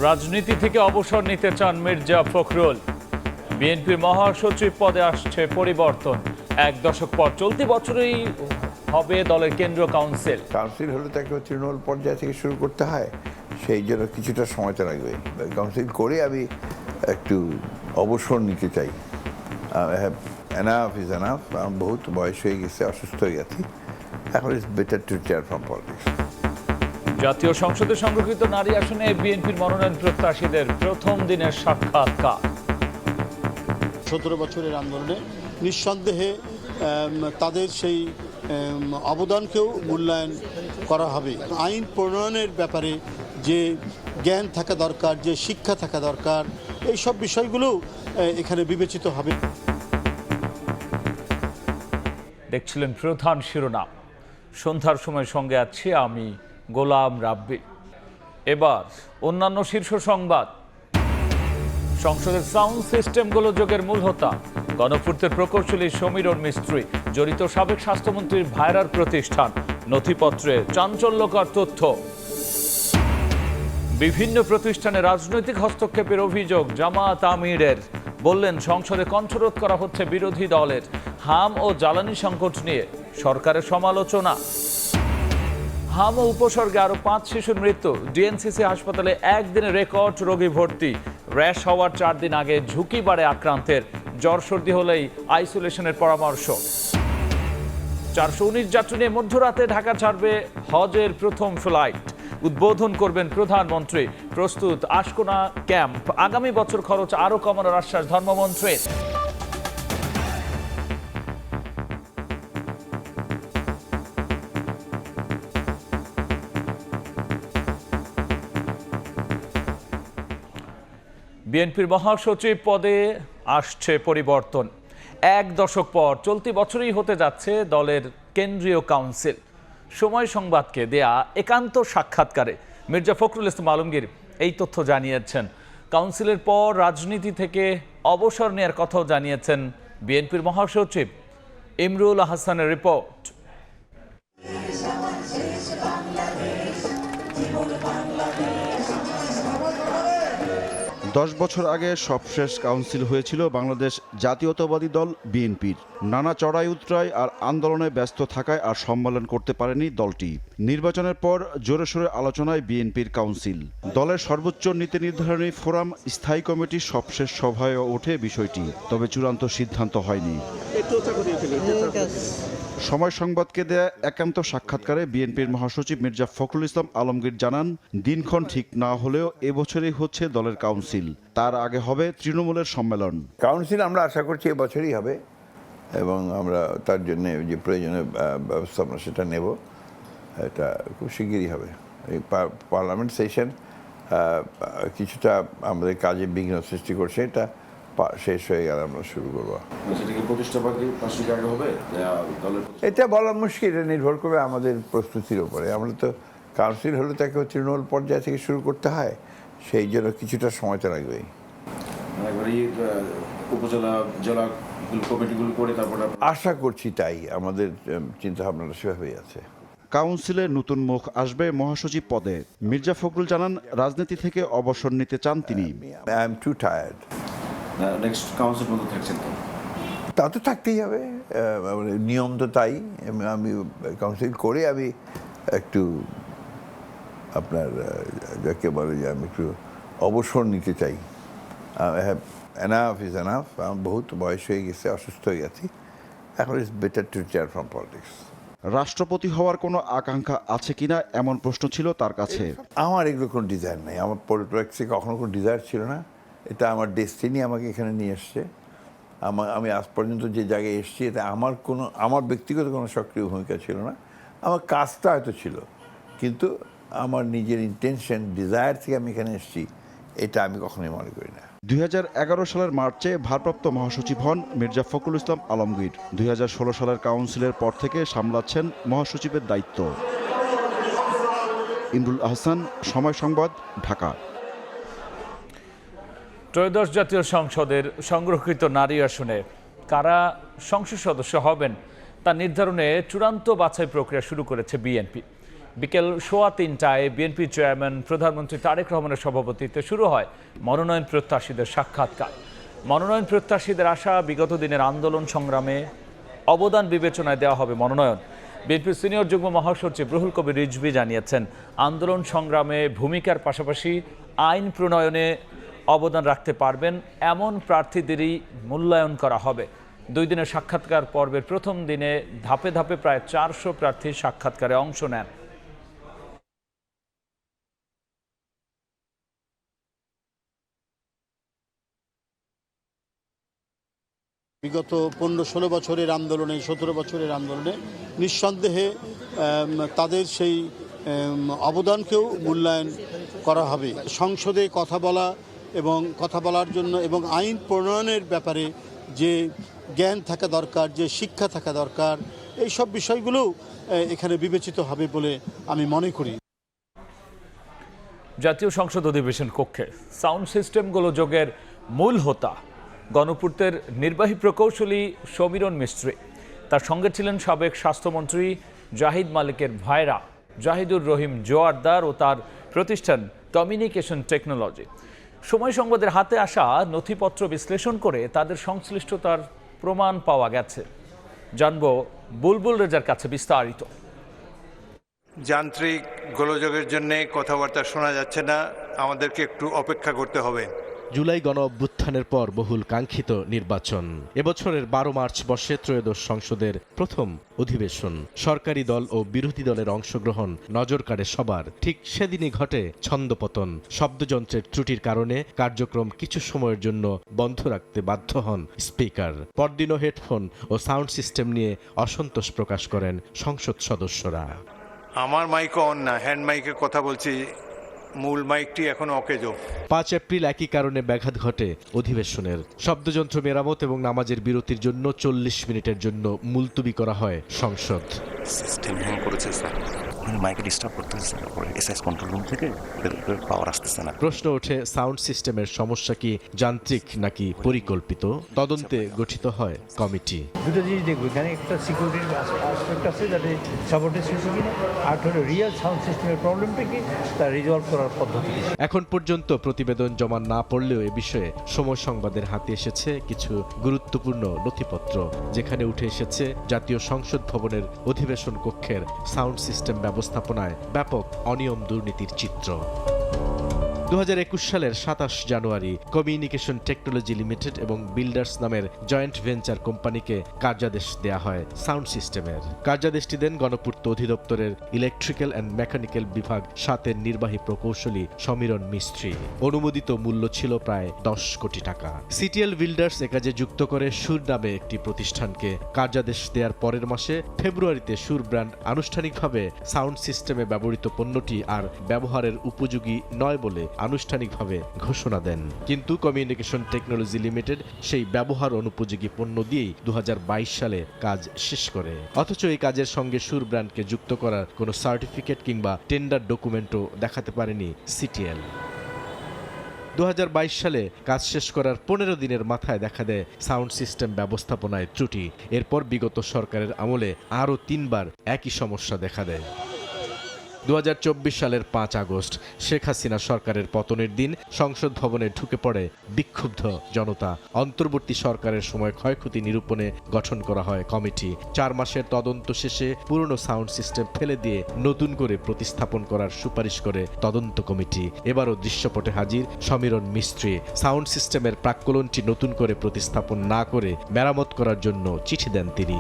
রাজনীতি থেকে অবসর নিতে চান মির্জা ফখরুল। বিএনপির মহাসচিব পদে আসছে পরিবর্তন। এক দশক পর চলতি বছরেই হবে দলের কেন্দ্রীয় কাউন্সিল। কাউন্সিল হলে তাকে তৃণমূল পর্যায় থেকে শুরু করতে হয়, সেই জন্য কিছুটা সময় তো লাগবে। কাউন্সিল করে আমি একটু অবসর নিতে চাই। Enough is enough. আমার বহুত বয়স হয়ে গেছে, অসুস্থ হয়ে গেছি। এখন it's better to retire from politics. জাতীয় সংসদে সংরক্ষিত নারী আসনে বিএনপির মনোনয়ন প্রত্যাশীদের প্রথম দিনের সাক্ষাৎকার। 17 বছরের আন্দোলনে নিঃসন্দেহে তাদের সেই অবদানকেও মূল্যায়ন করা হবে। আইন প্রণয়নের ব্যাপারে যে জ্ঞান থাকা দরকার, যে শিক্ষা থাকা দরকার, এই সব বিষয়গুলো এখানে বিবেচিত হবে। দেখছিলেন প্রধান শিরোনাম। সন্ধ্যার সময় সঙ্গে আছি আমি গোলাম রাব্বি। এবার অন্যান্য শীর্ষ সংবাদ। সংসদের সাউন্ড সিস্টেম গোলযোগের মূল হোতা গণপূর্তের প্রকৌশলী সমীরণ মিস্ত্রি, জড়িত সাবেক স্বাস্থ্যমন্ত্রীর ভাইরার প্রতিষ্ঠান। নথিপত্রে চাঞ্চল্যকর তথ্য। বিভিন্ন প্রতিষ্ঠানে রাজনৈতিক হস্তক্ষেপের অভিযোগ জামায়াত আমিরের। বললেন সংসদে কণ্ঠরোধ করা হচ্ছে বিরোধী দলের। হাম ও জ্বালানি সংকট নিয়ে সরকারের সমালোচনা। হাম ও উপসর্গে আরো 5 শিশুর মৃত্যু। ডিএনসিসি হাসপাতালে একদিনে রেকর্ড রোগী ভর্তি। র্যাশ হওয়ার 4 দিন আগে ঝুঁকি বাড়ে আক্রান্তের। জ্বর সর্দি হলেই আইসোলেশনের পরামর্শ। 419 যাত্রী নিয়ে মধ্যরাতে ঢাকা ছাড়বে হজের প্রথম ফ্লাইট। উদ্বোধন করবেন প্রধানমন্ত্রী। প্রস্তুত আশকোনা ক্যাম্প। আগামী বছর খরচ আরো কমানোর আশ্বাস ধর্মমন্ত্রীর। বিএনপির মহাসচিব পদে আসছে পরিবর্তন। এক দশক পর চলতি বছরই হতে যাচ্ছে দলের কেন্দ্রীয় কাউন্সিল। সময় সংবাদকে দেয়া একান্ত সাক্ষাৎকারে মির্জা ফখরুল ইসলাম আলমগীর এই তথ্য জানিয়েছেন। কাউন্সিলের পর রাজনীতি থেকে অবসর নেওয়ার কথাও জানিয়েছেন বিএনপির মহাসচিব। ইমরুল হাসানের রিপোর্ট। 10 বছর আগে সবশেষ কাউন্সিল হয়েছিল বাংলাদেশ জাতীয়তাবাদী দল বিএনপির। নানা চড়াই উতরাই আর আন্দোলনে ব্যস্ত থাকায় আর সম্মেলন করতে পারেনি দলটি। নির্বাচনের পর জোরে সোরে আলোচনায় বিএনপির কাউন্সিল। দলের সর্বোচ্চ নীতি নির্ধারণী ফোরাম স্থায়ী কমিটির সবশেষ সভায় ওঠে বিষয়টি, তবে চূড়ান্ত সিদ্ধান্ত হয়নি। সময় সংবাদকে দেয়া একান্ত সাক্ষাৎকারে বিএনপির মহাসচিব মির্জা ফখরুল ইসলাম আলমগীর জানান, দিনক্ষণ ঠিক না হলেও এবছরই হচ্ছে দলের কাউন্সিল। তার আগে হবে তৃণমূলের সম্মেলন। কাউন্সিল আমরা আশা করছি এবছরই হবে এবং আমরা তার জন্য যে প্রয়োজনীয় ব্যবস্থা আমরা সেটা নেব। এটা খুব শিগগিরই হবে। এই পার্লামেন্ট সেশন কিছুটা আমাদের কাজে বিঘ্ন সৃষ্টি করছে, এটা শেষ হয়ে গেলে আমরা শুরু করবো। এটা বলা মুশকিল, এটা নির্ভর করবে আমাদের প্রস্তুতির উপরে। আমরা তো কাউন্সিল হলে তাকে তৃণমূল পর্যায় থেকে শুরু করতে হয়, সেই জন্য কিছুটা সময় তো লাগবেই। উপজেলা জেলা কমিটিগুলো করে তারপরে আশা করছি তাই, আমাদের চিন্তা ভাবনাটা সেভাবেই আছে। কাউন্সিলে নতুন মুখ আসবে মহাসচিব পদে। মির্জা ফখরুল জানান, রাজনীতি থেকে অবসর নিতে চান তিনি। I am two tired. Next council পর্যন্ত থাকছেন তো? তা তো থাকতেই হবে, নিয়ম তো তাই। আমি কাউন্সিল করে আমি একটু আপনার যাকে বলে যে আমি একটু অবসর নিতে চাই। Enough is enough. আমার বহুত বয়স হয়ে গেছে, অসুস্থ হয়ে গেছি। এখন it's better to retire from politics. রাষ্ট্রপতি হওয়ার কোনো আকাঙ্ক্ষা আছে কিনা এমন প্রশ্ন ছিল তার কাছে। আমার এগুলো কোনো ডিজায়ার নেই। আমার পলিটিক্সে কখনো কোনো ডিজায়ার ছিল না। এটা আমার ডেস্টিনি আমাকে এখানে নিয়ে এসছে। আমি আজ পর্যন্ত যে জায়গায় এসেছি, এটা আমার ব্যক্তিগত কোনো সক্রিয় ভূমিকা ছিল না। আমার কাজটা হয়তো ছিল, কিন্তু আমার নিজের ইন্টেনশন, ডিজায়ার থেকে আমি এখানে এসেছি, এটা আমি কখনোই মনে করি না। 2011 সালের মার্চে ভারপ্রাপ্ত মহাসচিব হন মির্জা ফখরুল ইসলাম আলমগীর। 2016 সালের কাউন্সিলের পর থেকে সামলাচ্ছেন মহাসচিবের দায়িত্ব। ইমরুল আহসান, সময় সংবাদ, ঢাকা। ত্রয়োদশ জাতীয় সংসদের সংরক্ষিত নারী আসনে কারা সংসদ সদস্য হবেন তা নির্ধারণে চূড়ান্ত বাছাই প্রক্রিয়া শুরু করেছে বিএনপি। বিকেল 3:15টায় বিএনপি চেয়ারম্যান প্রধানমন্ত্রী তারেক রহমানের সভাপতিত্বে শুরু হয় মনোনয়ন প্রত্যাশীদের সাক্ষাৎকার। মনোনয়ন প্রত্যাশীদের আশা, বিগত দিনের আন্দোলন সংগ্রামে অবদান বিবেচনায় দেওয়া হবে মনোনয়ন। বিএনপির সিনিয়র যুগ্ম মহাসচিব রুহুল কবির রিজভী জানিয়েছেন, আন্দোলন সংগ্রামে ভূমিকার পাশাপাশি আইন প্রণয়নে অবদান রাখতে পারবেন এমন প্রার্থীদেরই মূল্যায়ন করা হবে। 2 দিনের সাক্ষাৎকার পর্বের প্রথম দিনে ধাপে ধাপে প্রায় 400 প্রার্থী সাক্ষাৎকারে অংশ নেন। বিগত 15-16 বছরের আন্দোলনে, 17 বছরের আন্দোলনে নিঃসন্দেহে তাদের সেই অবদানকেও মূল্যায়ন করা হবে। সংসদে কথা বলার জন্য এবং আইন প্রণয়নের ব্যাপারে যে জ্ঞান থাকা দরকার, যে শিক্ষা থাকা দরকার, এই সব বিষয়গুলো এখানে বিবেচিত হবে বলে আমি মনে করি। জাতীয় সংসদ অধিবেশন কক্ষে সাউন্ড সিস্টেম গোলযোগের মূল হোতা গণপূর্তের নির্বাহী প্রকৌশলী সমীরণ মিস্ত্রি। তার সঙ্গে ছিলেন সাবেক স্বাস্থ্যমন্ত্রী জাহিদ মালিকের ভাইরা জাহিদুর রহিম জোয়ারদার ও তার প্রতিষ্ঠান কমিউনিকেশন টেকনোলজি। সময় সংবাদের হাতে আসা নথিপত্র বিশ্লেষণ করে তাদের সংশ্লিষ্টতার প্রমাণ পাওয়া গেছে। জানব বুলবুল রেজার কাছে বিস্তারিত। যান্ত্রিক গোলযোগের জন্য কথাবার্তা শোনা যাচ্ছে না, আমাদেরকে একটু অপেক্ষা করতে হবে। জুলাই গণ অভ্যুত্থানের পর বহুল কাঙ্ক্ষিত নির্বাচন। এবছরের 12 মার্চ বসে ত্রয়োদশ সংসদের প্রথম অধিবেশন। সরকারি দল ও বিরোধী দলের অংশগ্রহণ নজর কাড়ে সবার। ঠিক সেদিনই ঘটে ছন্দপতন। শব্দযন্ত্রের ত্রুটির কারণে কার্যক্রম কিছু সময়ের জন্য বন্ধ রাখতে বাধ্য হন স্পিকার। পরদিনও হেডফোন ও সাউন্ড সিস্টেম নিয়ে অসন্তোষ প্রকাশ করেন সংসদ সদস্যরা। আমার মাইক অন না, হ্যান্ড মাইকে কথা বলছি, মূল মাইকটি এখনো অকেজো। 5 এপ্রিল একই কারণে ব্যাঘাত ঘটে অধিবেশনের। শব্দযন্ত্র মেরামত এবং নামাজের বিরতির জন্য 40 মিনিটের জন্য মুলতবি করা হয় সংসদ। সিস্টেম হ্যাং করেছে স্যার, মাইকে ডিস্টার্ব করতেছে স্যার, এসএস কন্ট্রোল রুম থেকে পাওয়ার আসতেছে না। প্রশ্ন ওঠে, সাউন্ড সিস্টেমের সমস্যা কি যান্ত্রিক নাকি পরিকল্পিত? তদন্তে গঠিত হয় কমিটি। দুটো জিনিস দেখবো, এখানে একটা সিকিউরিটির অ্যাসপেক্ট আছে যাতে সাপোর্টের হয়েছে কিনা, আর হলো রিয়েল সাউন্ড সিস্টেমের প্রবলেমটা কি তা রিজলভ করার পদ্ধতি। এখন পর্যন্ত প্রতিবেদন জমা না পড়লেও এ বিষয়ে সময় সংবাদের হাতে এসেছে কিছু গুরুত্বপূর্ণ নথিপত্র, যেখানে উঠে এসেছে জাতীয় সংসদ ভবনের অধিবেশন কক্ষের সাউন্ড সিস্টেম ব্যবস্থাপনায় ব্যাপক অনিয়ম দুর্নীতির চিত্র। 2021 সালের 27 জানুয়ারি কমিউনিকেশন টেকনোলজি লিমিটেড এবং বিল্ডার্স নামের জয়েন্ট ভেঞ্চার কোম্পানিকে কার্যাদেশ দেয়া হয় সাউন্ড সিস্টেমের। কার্যাদেশটি দেন গণপূর্ত অধিদপ্তরের ইলেকট্রিক্যাল অ্যান্ড মেকানিক্যাল বিভাগ 7-এর নির্বাহী প্রকৌশলী সমীরণ মিস্ত্রি। অনুমোদিত মূল্য ছিল প্রায় 10 কোটি টাকা। সিটিএল বিল্ডার্স এ কাজে যুক্ত করে সুর নামে একটি প্রতিষ্ঠানকে। কার্যাদেশ দেওয়ার পরের মাসে ফেব্রুয়ারিতে সুর ব্র্যান্ড আনুষ্ঠানিকভাবে সাউন্ড সিস্টেমে ব্যবহৃত পণ্যটি আর ব্যবহারের উপযোগী নয় বলে আনুষ্ঠানিকভাবে ঘোষণা দেন। কিন্তু কমিউনিকেশন টেকনোলজি লিমিটেড সেই ব্যবহার অনুপযোগী পণ্য দিয়েই 2022 সালে কাজ শেষ করে। অথচ এই কাজের সঙ্গে সুর ব্র্যান্ডকে যুক্ত করার কোনো সার্টিফিকেট কিংবা টেন্ডার ডকুমেন্টও দেখাতে পারেনি সিটিএল। 2022 সালে কাজ শেষ করার 15 দিনের মাথায় দেখা দেয় সাউন্ড সিস্টেম ব্যবস্থাপনায় ত্রুটি। এরপর বিগত সরকারের আমলে আরও 3 বার একই সমস্যা দেখা দেয়। 2024 সালের 5 আগস্ট শেখ হাসিনা সরকারের পতনের দিন সংসদ ভবনে ঢুকে পড়ে বিক্ষুব্ধ জনতা। অন্তর্বর্তী সরকারের সময় ক্ষয়ক্ষতি নিরূপণে গঠন করা হয় কমিটি। 4 মাসের তদন্ত শেষে পুরনো সাউন্ড সিস্টেম ফেলে দিয়ে নতুন করে প্রতিস্থাপন করার সুপারিশ করে তদন্ত কমিটি। এবারও দৃশ্যপটে হাজির সমীরণ মিস্ত্রি। সাউন্ড সিস্টেমের প্রাক্কলনটি নতুন করে প্রতিস্থাপন না করে মেরামত করার জন্য চিঠি দেন তিনি।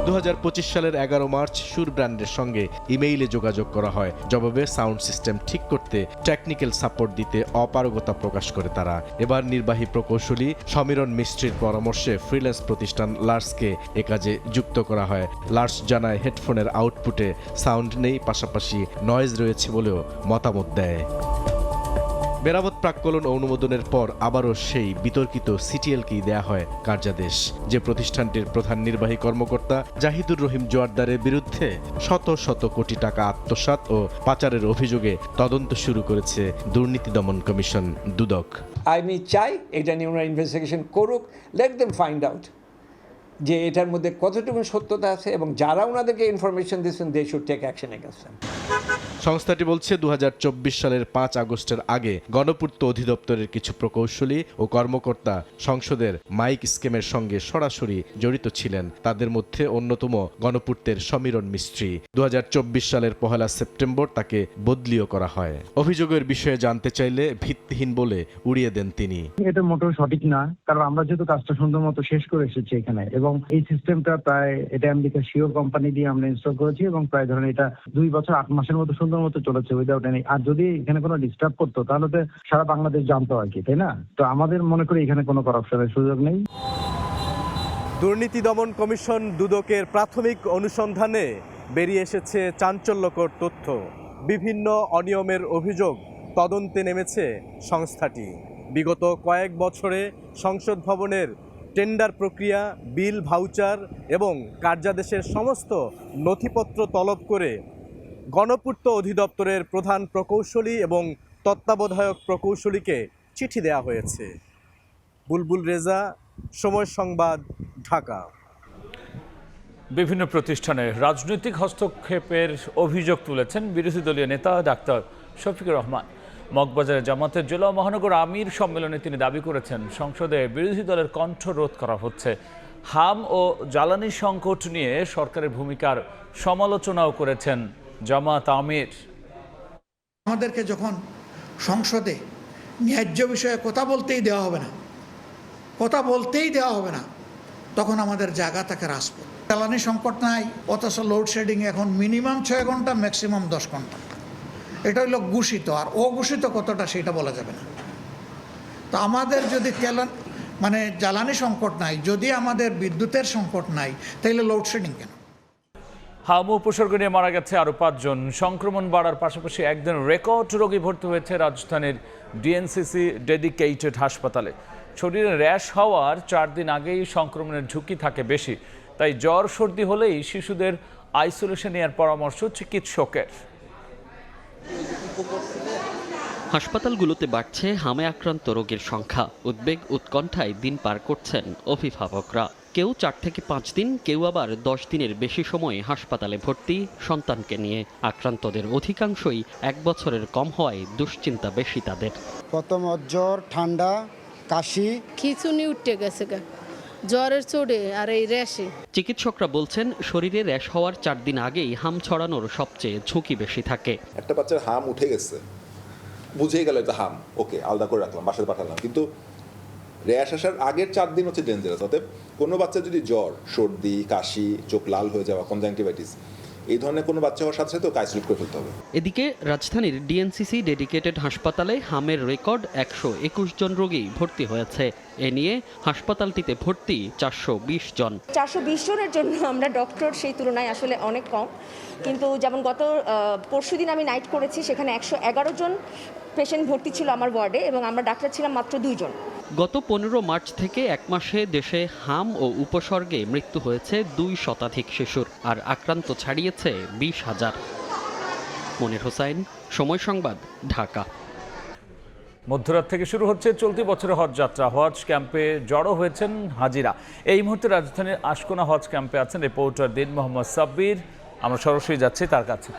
2025 সালের 11 মার্চ সুর ব্র্যান্ডের সঙ্গে ইমেইলে যোগাযোগ করা হয়। জবাবে সাউন্ড সিস্টেম ঠিক করতে টেকনিক্যাল সাপোর্ট দিতে অপারগতা প্রকাশ করে তারা। এবার নির্বাহী প্রকৌশলী সমীরণ মিস্ত্রির পরামর্শে ফ্রিল্যান্স প্রতিষ্ঠান লার্সকে এ কাজে যুক্ত করা হয়। লার্স জানায় হেডফোনের আউটপুটে সাউন্ড নেই, পাশাপাশি নয়েজ রয়েছে বলেও মতামত দেয়। মেরামত প্রাক্কলন অনুমোদনের পর আবারও সেই বিতর্কিত সিটিএলকেই দেয়া হয় কার্যাদেশ। যে প্রতিষ্ঠানটির প্রধান নির্বাহী কর্মকর্তা জাহিদুর রহিম জোয়ারদারের বিরুদ্ধে শত শত কোটি টাকা আত্মসাৎ ও পাচারের অভিযোগে তদন্ত শুরু করেছে দুর্নীতি দমন কমিশন দুদক। আমি চাই এটা নিয়ে ওরা ইনভেস্টিগেশন করুক, লেট দেম ফাইন্ড আউট যে এটার মধ্যে কতটুকু সত্যতা আছে এবং যারা ওনাদেরকে ইনফরমেশন দিচ্ছেন they should take action against them. সংস্থাটি বলছে 2024 সালের 5 আগস্টের আগে গণপূর্ত অধিদপ্তরের কিছু প্রকৌশলী ও কর্মকর্তা সংসদের মাইক স্কিমের সঙ্গে সরাসরি জড়িত ছিলেন। তাদের মধ্যে অন্যতম গণপূর্তের সমীরণ মিস্ত্রি। 2024 সালের 1 সেপ্টেম্বর তাকে বদলিও করা হয়। অভিযোগের বিষয়ে জানতে চাইলে ভিত্তিহীন বলে উড়িয়ে দেন তিনি। এটা মোটেও সঠিক না, কারণ আমরা যেহেতু কাজটা সুন্দর মতো শেষ করে এসেছি এখানে, এবং এই সিস্টেমটা প্রায় এটা আমেরিকার শিওর কোম্পানি দিয়ে আমরা ইনস্টল করেছি এবং প্রায় ধরেন এটা 2 বছর 8 মাসের মতো সুন্দর মতো চলেছে উইদাউট এনি। আর যদি এখানে কোনো ডিস্টার্ব করতো তাহলে তো সারা বাংলাদেশ জানতো আর কি, তাই না? তো আমাদের মনে করি এখানে কোনো করাপশনের সুযোগ নেই। দুর্নীতি দমন কমিশন দুদকের প্রাথমিক অনুসন্ধানে বেরিয়ে এসেছে চাঞ্চল্যকর তথ্য। বিভিন্ন অনিয়মের অভিযোগ তদন্তে নেমেছে সংস্থাটি। বিগত কয়েক বছরে সংসদ ভবনের টেন্ডার প্রক্রিয়া, বিল, ভাউচার এবং কার্যাদেশের সমস্ত নথিপত্র তলব করে গণপূর্ত অধিদপ্তরের প্রধান প্রকৌশলী এবং তত্ত্বাবধায়ক প্রকৌশলীকে চিঠি দেওয়া হয়েছে। বুলবুল রেজা, সময় সংবাদ, ঢাকা। বিভিন্ন প্রতিষ্ঠানে রাজনৈতিক হস্তক্ষেপের অভিযোগ তুলেছেন বিরোধী দলীয় নেতা ডাক্তার শফিকুর রহমান। মগবাজারে জামাতের জেলা মহানগর আমির সম্মেলনে তিনি দাবি করেছেন সংসদে বিরোধী দলের কণ্ঠ রোধ করা হচ্ছে। হাম ও জ্বালানি সংকট নিয়ে সরকারের ভূমিকার সমালোচনাও করেছেন জামাত আমির। আমাদেরকে যখন সংসদে ন্যায্য বিষয়ে কথা বলতেই দেওয়া হবে না, তখন আমাদের জায়গা থাকে রাজপথ। জ্বালানি সংকট নাই, অথচ লোডশেডিং এখন মিনিমাম 6 ঘন্টা, ম্যাক্সিমাম 10 ঘন্টা। এটা হলো ঘোষিত, আর অঘোষিত কতটা সেটা বলা যাবে না। তো আমাদের যদি জ্বালানি সংকট নাই, যদি আমাদের বিদ্যুতের সংকট নাই, তাহলে লোডশেডিং কেন? হাম উপসর্গ নিয়ে মারা গেছে আরও 5 জন। সংক্রমণ বাড়ার পাশাপাশি একদিন রেকর্ড রোগী ভর্তি হয়েছে রাজধানীর ডিএনসিসি ডেডিকেটেড হাসপাতালে। শরীরে র্যাশ হওয়ার 4 দিন আগেই সংক্রমণের ঝুঁকি থাকে বেশি, তাই জ্বর সর্দি হলেই শিশুদের আইসোলেশন নেওয়ার পরামর্শ চিকিৎসকের। হাসপাতালগুলোতে বাড়ছে হামে আক্রান্ত রোগীর সংখ্যা। উদ্বেগ উৎকণ্ঠায় দিন পার করছেন অভিভাবকরা। কেউ 4 থেকে 5 দিন, কেউ আবার 10 দিনের বেশি সময় হাসপাতালে ভর্তি সন্তানকে নিয়ে। আক্রান্তদের অধিকাংশই 1 বছরের কম হওয়ায় দুশ্চিন্তা বেশি তাদের। প্রথম জ্বর, ঠান্ডা, কাশি, খিঁচুনি উঠে গেছে, জ্বরের চোটে আর এই র্যাশে। চিকিৎসকরা বলছেন শরীরে র্যাশ হওয়ার 4 দিন আগেই হাম ছড়ানোর সবচেয়ে ঝুঁকি বেশি থাকে। একটা বাচ্চার হাম উঠে গেছে, বুঝেই গেল এটা হাম, ওকে আলাদা করে রাখলাম, বাসায় পাঠালাম, কিন্তু র্যাশ আসার আগের 4 দিন হচ্ছে ডেঞ্জারাস। অতএব কোনো বাচ্চা যদি জ্বর, সর্দি, কাশি, চোখ লাল হয়ে যাওয়া, কনজাংটিভাইটিস, এই ধরনের কোনো বাচ্চা হওয়ার সাথে সাথে আইসোলেট করে ফেলতে হবে। এদিকে রাজধানীর ডিএনসিসি ডেডিকেটেড হাসপাতালে হামের রেকর্ড 121 জন রোগী ভর্তি হয়েছে। এ নিয়ে হাসপাতালটিতে ভর্তি 420 জন। 420 জনের জন্য আমরা ডক্টর সেই তুলনায় আসলে অনেক কম, কিন্তু যেমন গত পরশুদিন আমি নাইট করেছি, সেখানে 111 জন পেশেন্ট ভর্তি ছিল আমার ওয়ার্ডে, এবং আমরা ডাক্তার ছিলাম মাত্র 2 জন। গত 15 মার্চ থেকে 1 মাসে দেশে হাম ও উপসর্গে মৃত্যু হয়েছে 2 শতাধিক শিশুর, আর আক্রান্ত ছাড়িয়েছে 20,000। মনির হোসাইন, সময় সংবাদ, ঢাকা। মধ্যরাত থেকে শুরু হচ্ছে চলতি বছরের হজ যাত্রা। হজ ক্যাম্পে জড়ো হয়েছেন হাজিরা। এই মুহূর্তে রাজধানীর আশকোনা হজ ক্যাম্পে আছেন রিপোর্টার দিন মোহাম্মদ সাব্বির। আমরা সরাসরি যাচ্ছি তার কাছে।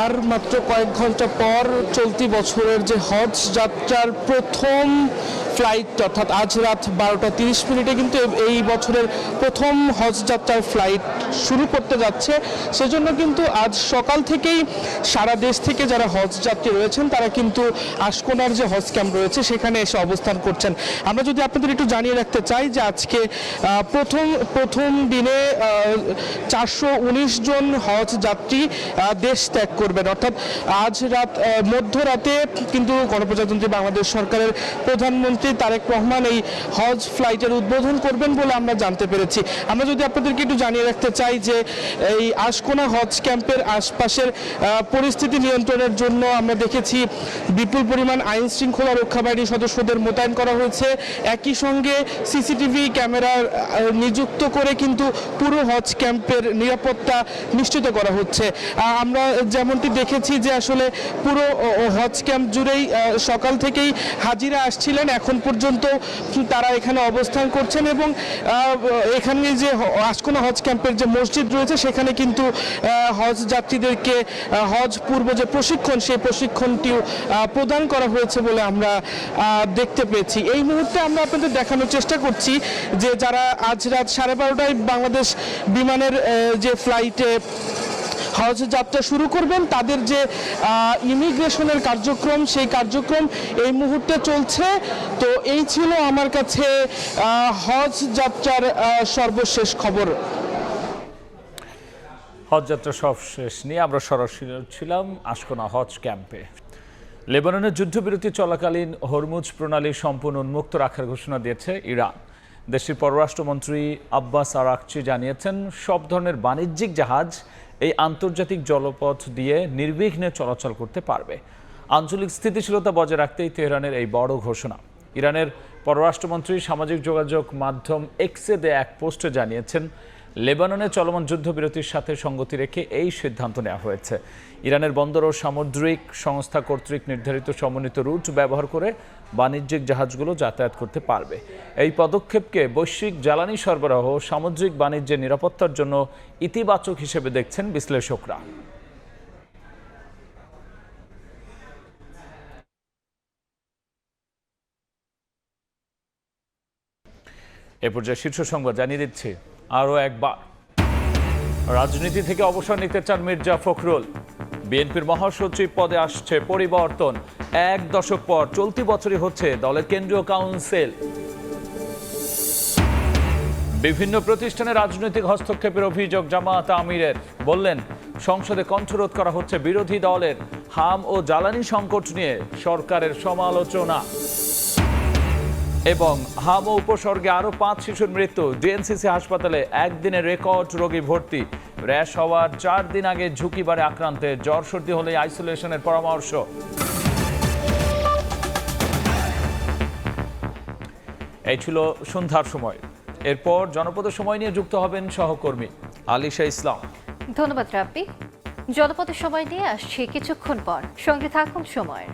আর মাত্র কয়েক ঘন্টা পর চলতি বছরের যে হজ যাত্রার প্রথম ফ্লাইট, অর্থাৎ আজ রাত 12:30 কিন্তু এই বছরের প্রথম হজ যাত্রার ফ্লাইট শুরু করতে যাচ্ছে। সেজন্য কিন্তু আজ সকাল থেকেই সারা দেশ থেকে যারা হজ যাত্রী রয়েছেন তারা কিন্তু আশকোনার যে হজ ক্যাম্প রয়েছে সেখানে এসে অবস্থান করছেন। আমরা যদি আপনাদের একটু জানিয়ে রাখতে চাই যে আজকে প্রথম দিনে 419 জন হজ যাত্রী দেশ ত্যাগ করবেন, অর্থাৎ আজ মধ্যরাতে কিন্তু গণপ্রজাতন্ত্রী বাংলাদেশ সরকারের প্রধানমন্ত্রী তারেক রহমান এই হজ ফ্লাইটের উদ্বোধন করবেন বলে আমরা জানতে পেরেছি। আমরা যদি আপনাদেরকে একটু জানিয়ে রাখতে চাই যে এই আশকোনা হজ ক্যাম্পের আশপাশের পরিস্থিতি নিয়ন্ত্রণের জন্য আমরা দেখেছি বিপুল পরিমাণ আইন শৃঙ্খলা রক্ষা বাহিনী সদস্যদের মোতায়েন করা হয়েছে। একই সঙ্গে সিসিটিভি ক্যামেরা নিযুক্ত করে কিন্তু পুরো হজ ক্যাম্পের নিরাপত্তা নিশ্চিত করা হচ্ছে। আমরা যেমনটি দেখেছি যে আসলে পুরো হজ ক্যাম্প জুড়েই সকাল থেকেই হাজিরা আসছিলেন। এখন এখন পর্যন্ত তারা এখানে অবস্থান করছেন এবং এখানে যে আশকোনা হজ ক্যাম্পের যে মসজিদ রয়েছে সেখানে কিন্তু হজ যাত্রীদেরকে হজ পূর্ব যে প্রশিক্ষণ সেই প্রশিক্ষণটিও প্রদান করা হয়েছে বলে আমরা দেখতে পেয়েছি। এই মুহূর্তে আমরা আপনাদের দেখানোর চেষ্টা করছি যে যারা আজ রাত 12:30টায় বাংলাদেশ বিমানের যে ফ্লাইটে হজ যাত্রা শুরু করবেন তাদের যে ইমিগ্রেশনের কার্যক্রম সেই কার্যক্রম এই মুহূর্তে চলছে। তো এই ছিল আমার কাছে হজ যাত্রার সর্বশেষ খবর। হজ যাত্রা সব শেষ নিয়ে আমরা সরাসরি ছিলাম আশকোনা হজ ক্যাম্পে। লেবাননের যুদ্ধবিরতি চলাকালীন হরমুজ প্রণালী সম্পূর্ণ উন্মুক্ত রাখার ঘোষণা দিয়েছে ইরান। দেশটির পররাষ্ট্রমন্ত্রী আব্বাস আরাকচি জানিয়েছেন সব ধরনের বাণিজ্যিক জাহাজ এই আন্তর্জাতিক জলপথ দিয়ে নির্বিঘ্নে চলাচল করতে পারবে। আঞ্চলিক স্থিতিশীলতা বজায় রাখতেই তেহরানের এই বড় ঘোষণা। ইরানের পররাষ্ট্রমন্ত্রী সামাজিক যোগাযোগ মাধ্যম এক্সে দেয়া এক পোস্টে জানিয়েছেন লেবাননে চলমান যুদ্ধবিরতির সাথে সঙ্গতি রেখে এই সিদ্ধান্ত নেওয়া হয়েছে। ইরানের বন্দর ও সামুদ্রিক সংস্থা কর্তৃক নির্ধারিত সমন্বিত রুট ব্যবহার করে বাণিজ্যিক জাহাজগুলো যাতায়াত করতে পারবে। এই পদক্ষেপকে বৈশ্বিক জ্বালানি সরবরাহ ও সামুদ্রিক বাণিজ্যের নিরাপত্তার জন্য ইতিবাচক হিসেবে দেখছেন বিশ্লেষকরা। এ পর্যায়ে শীর্ষ সংবাদ জানিয়ে দিচ্ছি আরও একবার। রাজনীতি থেকে অবসর নিতে চান মির্জা ফখরুল। বিএনপির মহাসচিব পদে আসছে পরিবর্তন। 1 দশক পর চলতি বছরই হচ্ছে দলের কেন্দ্রীয় কাউন্সিল। বিভিন্ন প্রতিষ্ঠানে রাজনৈতিক হস্তক্ষেপের অভিযোগ জামায়াত আমিরের। বললেন সংসদে কণ্ঠরোধ করা হচ্ছে বিরোধী দলের। হাম ও জ্বালানি সংকট নিয়ে সরকারের সমালোচনা। এবং হাম ও উপসর্গে আরও 5 শিশুর মৃত্যু। ডিএনসিসি হাসপাতালে একদিনে রেকর্ড রোগী ভর্তি। র্যাশ হওয়ার 4 দিন আগে ঝুঁকি বাড়ে আক্রান্তের। জ্বর সর্দি হলে আইসোলেশনের পরামর্শ। এই ছিল সন্ধ্যার সময়। এরপর জনপদের সময় নিয়ে যুক্ত হবেন সহকর্মী আলিশা ইসলাম। ধন্যবাদ রাব্বি। জনপদের সময় নিয়ে আসছি কিছুক্ষণ পর, সঙ্গে থাকুন সময়ের।